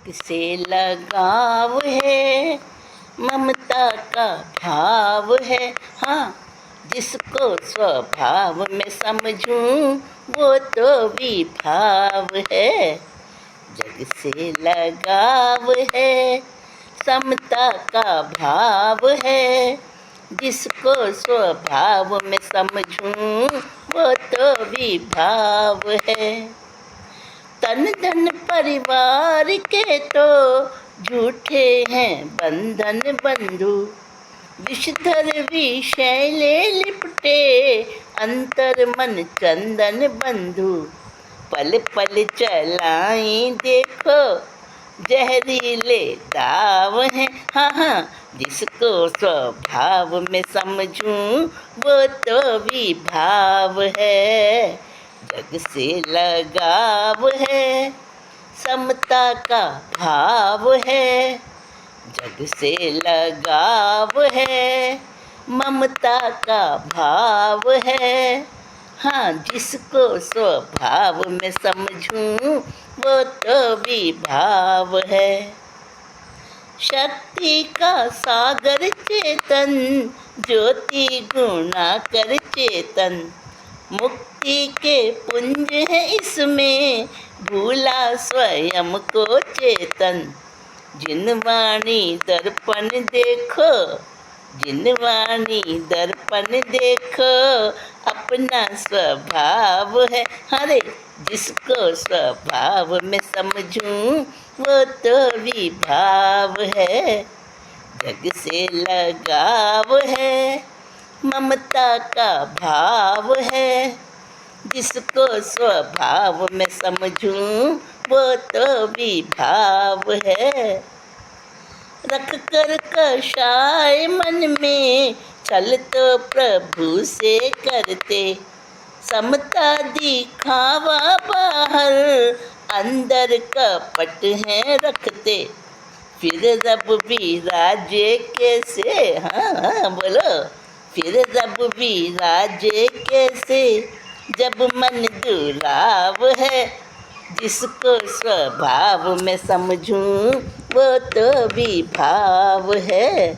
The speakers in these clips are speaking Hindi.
किसे लगाव है, ममता का भाव है। हाँ, जिसको स्वभाव में समझूं वो तो विभाव है। जग से लगाव है, समता का भाव है। जिसको स्वभाव में समझूं वो तो विभाव है। तन धन परिवार के तो झूठे हैं बंधन बंधु। विषधर विषय ले लिपटे अंतर मन चंदन बंधु। पल पल चलाई देखो जहरीले दाव हैं। हाँ हाँ, जिसको स्वभाव में समझूं वो तो विभाव है। जग से लगाव है, समता का भाव है। जग से लगाव है, ममता का भाव है। हाँ, जिसको स्वभाव में समझूं वो तो विभाव है। शक्ति का सागर चेतन, ज्योति गुणा कर चेतन। मुक्ति के पुंज है इसमें, भूला स्वयं को चेतन। जिनवाणी दर्पण देखो, जिनवाणी दर्पण देखो, अपना स्वभाव है। हरे, जिसको स्वभाव में समझूं वो तो विभाव है। जग से लगाव है, ममता का भाव है। जिसको स्वभाव में समझूं वो तो विभाव है। रख कर कषाय मन में, छल तो प्रभु से करते। समता दिखावा बाहर, अंदर कपट है रखते। फिर रब भी राजे कैसे, हाँ बोलो, फिर रब भी राजे कैसे, जब मन दुराव है। जिसको स्वभाव में समझूं वो तो विभाव है।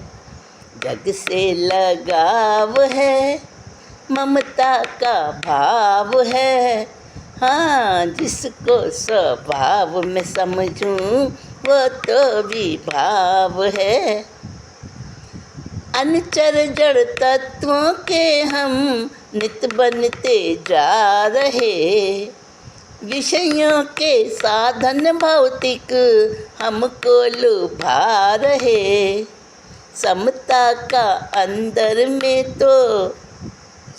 जग से लगाव है, ममता का भाव है। हाँ, जिसको स्वभाव में समझूं वो तो विभाव है। अनचर जड़ तत्वों के हम नित बनते जा रहे। विषयों के साधन भौतिक हमको लुभा रहे। समता का अंदर में तो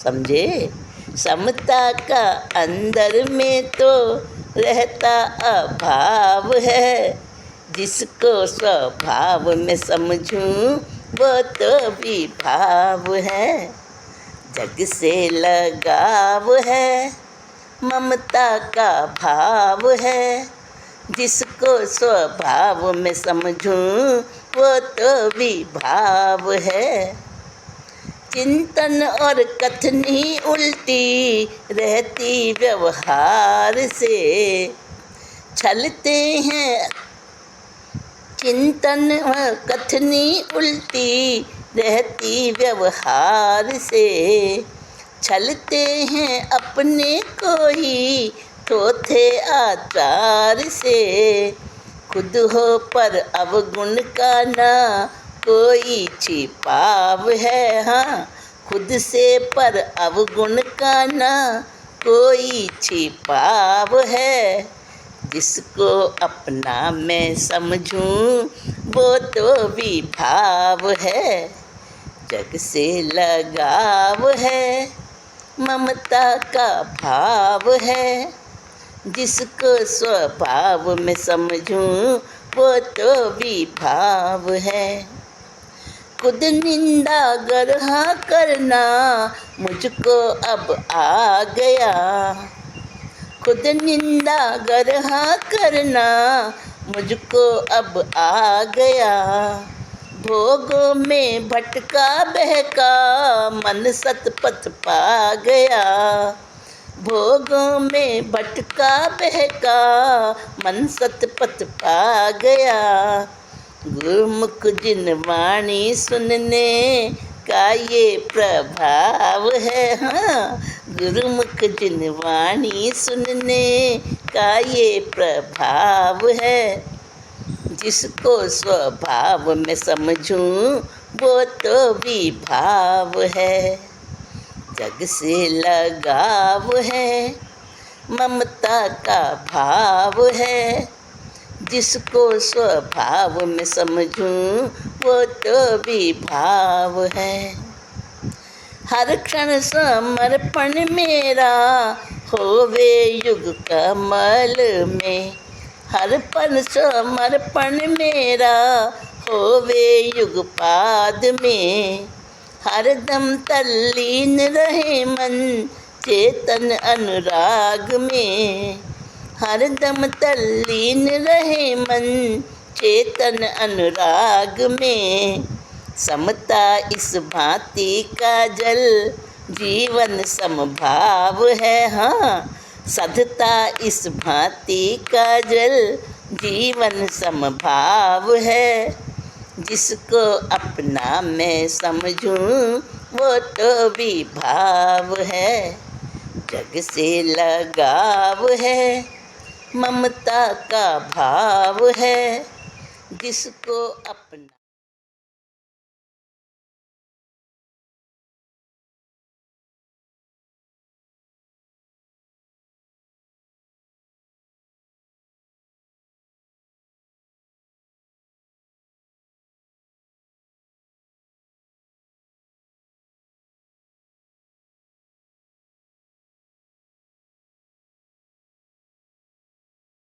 समझे, समता का अंदर में तो रहता अभाव है। जिसको स्वभाव में समझूं वो तो विभाव है। जग से लगाव है, ममता का भाव है। जिसको स्वभाव में समझूं वो तो विभाव है। चिंतन और कथनी उल्टी रहती व्यवहार से, छलते हैं। चिंतन और कथनी उल्टी रहती व्यवहार से, छलते हैं अपने को ही थोथे आचार से। खुद हो पर अवगुण का ना कोई छिपाव है। हाँ, खुद से पर अवगुण का ना कोई छिपाव है। जिसको अपना मैं समझूं वो तो विभाव है। जग से लगाव है, ममता का भाव है। जिसको स्वभाव में समझूं वो तो विभाव है। खुद निंदा गरहा करना मुझको अब आ गया। खुद निंदा गरहा करना मुझको अब आ गया। भोगों में भटका बहका मन सतपथ पा गया। भोगों में भटका बहका, मन सतपथ पा गया। गुरुमुख जिन वाणी सुनने का ये प्रभाव है। हाँ, गुरुमुख जिन वाणी सुनने का ये प्रभाव है। जिसको स्वभाव में समझूं वो तो विभाव है। जग से लगाव है, ममता का भाव है। जिसको स्वभाव में समझूं वो तो विभाव है। हर क्षण समर्पण मेरा होवे युग कमल में। हर पल समर्पण मेरा होवे युग पाद में। हर दम तल्लीन रहे मन चेतन अनुराग में। हर दम तल्लीन रहे मन चेतन अनुराग में। समता इस भांति का जल जीवन समभाव है। हाँ, सधता इस भांति का जल जीवन समभाव है। जिसको अपना मैं समझूं वो तो विभाव है। जग से लगाव है, ममता का भाव है। जिसको अपना